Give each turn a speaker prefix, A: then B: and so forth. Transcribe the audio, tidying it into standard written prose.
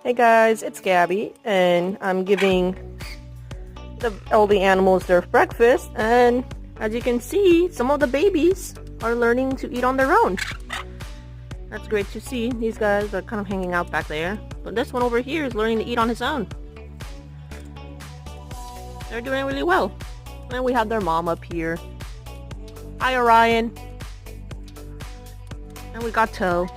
A: Hey guys, it's Gabby, and I'm giving all the animals their breakfast, and as you can see, some of the babies are learning to eat on their own. That's great to see. These guys are kind of hanging out back there, but this one over here is learning to eat on his own. They're doing really well. And we have their mom up here. Hi, Orion. And we got Toe.